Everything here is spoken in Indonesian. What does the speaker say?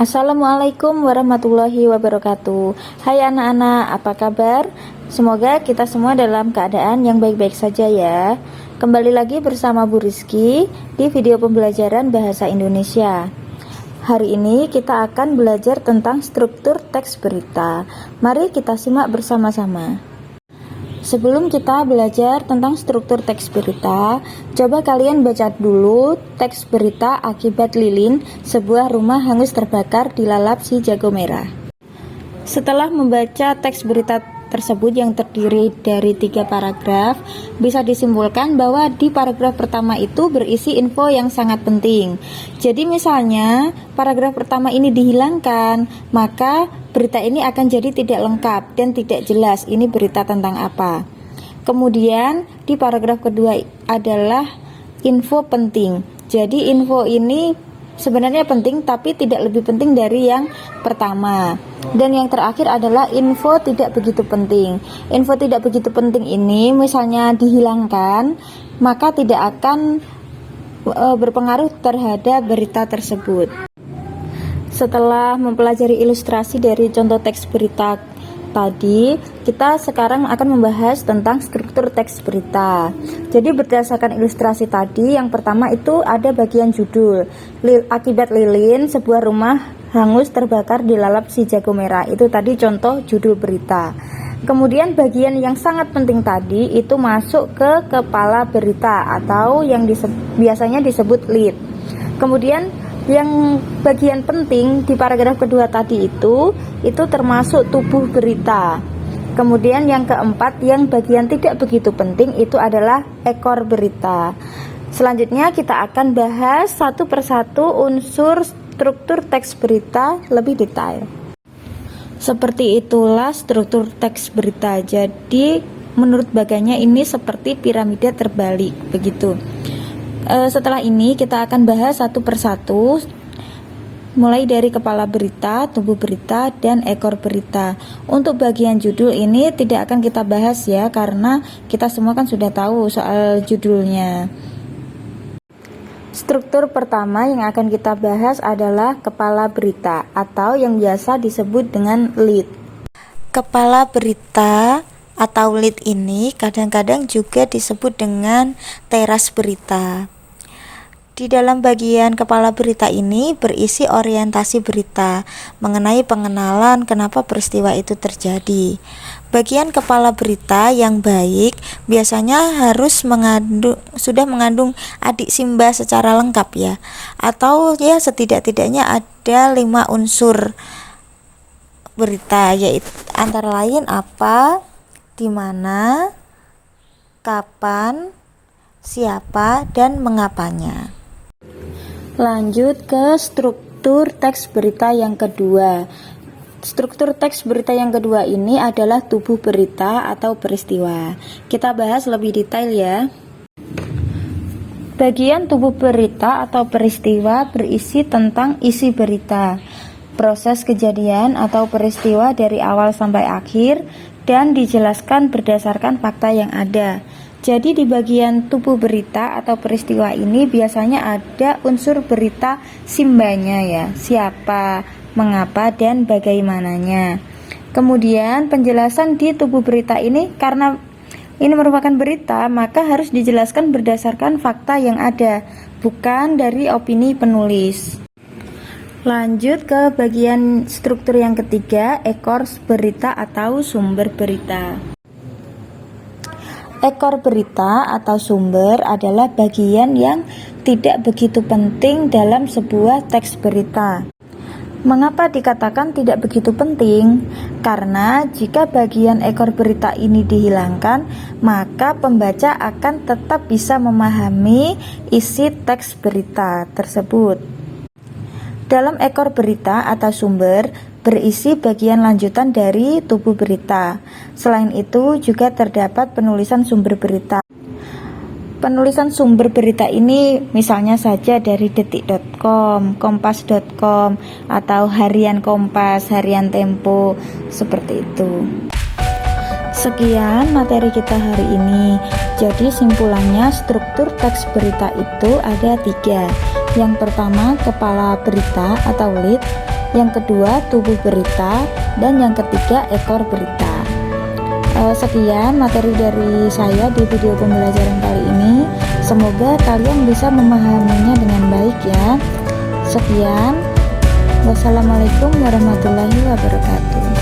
Assalamualaikum warahmatullahi wabarakatuh. Hai anak-anak, apa kabar? Semoga kita semua dalam keadaan yang baik-baik saja ya. Kembali lagi bersama Bu Rizky di video pembelajaran bahasa Indonesia. Hari ini kita akan belajar tentang struktur teks berita. Mari kita simak bersama-sama. Sebelum kita belajar tentang struktur teks berita, coba kalian baca dulu teks berita akibat lilin, sebuah rumah hangus terbakar dilalap si jago merah. Setelah membaca teks berita tersebut yang terdiri dari 3 paragraf, bisa disimpulkan bahwa di paragraf pertama itu berisi info yang sangat penting. Jadi misalnya paragraf pertama ini dihilangkan, maka berita ini akan jadi tidak lengkap dan tidak jelas ini berita tentang apa. Kemudian di paragraf kedua adalah info penting. Jadi info ini sebenarnya penting tapi tidak lebih penting dari yang pertama. Dan yang terakhir adalah info tidak begitu penting. Info tidak begitu penting ini misalnya dihilangkan, maka tidak akan berpengaruh terhadap berita tersebut. Setelah mempelajari ilustrasi dari contoh teks berita tadi, kita sekarang akan membahas tentang struktur teks berita. Jadi berdasarkan ilustrasi tadi, yang pertama itu ada bagian judul, akibat lilin sebuah rumah hangus terbakar dilalap si jago merah. Itu tadi contoh judul berita. Kemudian bagian yang sangat penting tadi itu masuk ke kepala berita atau yang biasanya disebut lead. Kemudian yang bagian penting di paragraf kedua tadi itu termasuk tubuh berita. Kemudian yang keempat, yang bagian tidak begitu penting itu adalah ekor berita. Selanjutnya kita akan bahas satu persatu unsur struktur teks berita lebih detail. Seperti itulah struktur teks berita. Jadi menurut baganya ini seperti piramida terbalik begitu. Setelah ini kita akan bahas satu persatu, mulai dari kepala berita, tubuh berita, dan ekor berita. Untuk bagian judul ini tidak akan kita bahas ya, karena kita semua kan sudah tahu soal judulnya. Struktur pertama yang akan kita bahas adalah kepala berita atau yang biasa disebut dengan lead. Kepala berita atau lead ini kadang-kadang juga disebut dengan teras berita. Di dalam bagian kepala berita ini berisi orientasi berita mengenai pengenalan kenapa peristiwa itu terjadi. Bagian kepala berita yang baik biasanya harus sudah mengandung adik simba secara lengkap ya, atau ya setidak-tidaknya ada 5 unsur berita, yaitu antara lain apa, di mana, kapan, siapa, dan mengapanya. Lanjut ke struktur teks berita yang kedua. Struktur teks berita yang kedua ini adalah tubuh berita atau peristiwa. Kita bahas lebih detail ya. Bagian tubuh berita atau peristiwa berisi tentang isi berita, proses kejadian atau peristiwa dari awal sampai akhir, dan dijelaskan berdasarkan fakta yang ada. Jadi di bagian tubuh berita atau peristiwa ini biasanya ada unsur berita simbanya ya, siapa, mengapa, dan bagaimananya. Kemudian penjelasan di tubuh berita ini, karena ini merupakan berita, maka harus dijelaskan berdasarkan fakta yang ada, bukan dari opini penulis. Lanjut ke bagian struktur yang ketiga, ekor berita atau sumber berita. Ekor berita atau sumber adalah bagian yang tidak begitu penting dalam sebuah teks berita. Mengapa dikatakan tidak begitu penting? Karena jika bagian ekor berita ini dihilangkan, maka pembaca akan tetap bisa memahami isi teks berita tersebut. Dalam ekor berita atau sumber berisi bagian lanjutan dari tubuh berita. Selain itu juga terdapat penulisan sumber berita. Penulisan sumber berita ini misalnya saja dari detik.com, kompas.com, atau harian Kompas, harian Tempo, seperti itu. Sekian materi kita hari ini. Jadi simpulannya struktur teks berita itu ada 3. Yang pertama kepala berita atau lead, yang kedua tubuh berita, dan yang ketiga ekor berita. Sekian materi dari saya di video pembelajaran kali ini. Semoga kalian bisa memahaminya dengan baik ya. Sekian, wassalamualaikum warahmatullahi wabarakatuh.